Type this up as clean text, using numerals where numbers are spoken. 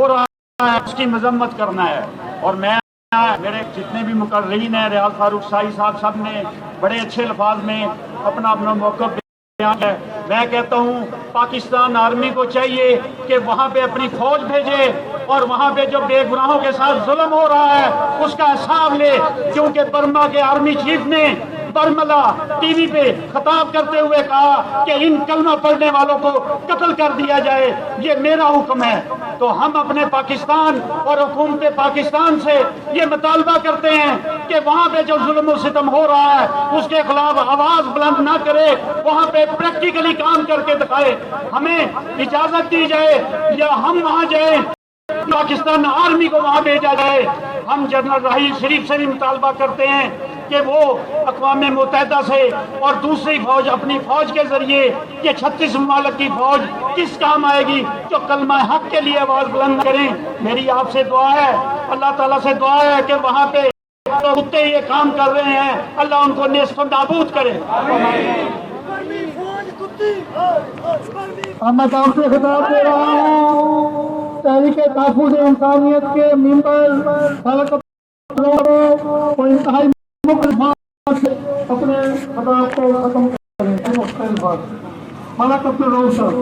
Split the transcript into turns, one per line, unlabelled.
ہو رہا ہے اس کی مذمت کرنا ہے. اور میں میرے جتنے بھی مقررین ہیں، ریاض فاروق شاہی صاحب، سب نے بڑے اچھے الفاظ میں اپنا موقف بیان ہے. میں کہتا ہوں پاکستان آرمی کو چاہیے کہ وہاں پہ اپنی فوج بھیجے اور وہاں پہ جو بے گناہوں کے ساتھ ظلم ہو رہا ہے اس کا حساب لے. کیونکہ برما کے آرمی چیف نے برملا ٹی وی پہ خطاب کرتے ہوئے کہا کہ ان کلمہ پڑھنے والوں کو قتل کر دیا جائے، یہ میرا حکم ہے. تو ہم اپنے پاکستان اور حکومت پاکستان سے یہ مطالبہ کرتے ہیں کہ وہاں پہ جو ظلم و ستم ہو رہا ہے اس کے خلاف آواز بلند نہ کرے، وہاں پہ پریکٹیکلی کام کر کے دکھائے. ہمیں اجازت دی جائے یا ہم وہاں جائیں، پاکستان آرمی کو وہاں بھیجا جائے. ہم جنرل راحیل شریف سے بھی مطالبہ کرتے ہیں کہ وہ اقوام متحدہ سے اور دوسری فوج، اپنی فوج کے ذریعے، یہ 36 ممالک کی فوج کس کام آئے گی جو کلمہ حق کے لیے آواز بلند کریں. میری آپ سے دعا ہے، اللہ تعالیٰ سے دعا ہے کہ وہاں پہ جو کتے یہ کام کر رہے ہیں اللہ ان کو نیست و نابود کرے.
میں آپ سے خطاب دے رہا ہوں تحریک تحفظ انسانیت کے ممبر کو انتہائی مخالفات سے اپنے خطاب کو ختم کریں. ملک عبد الروشن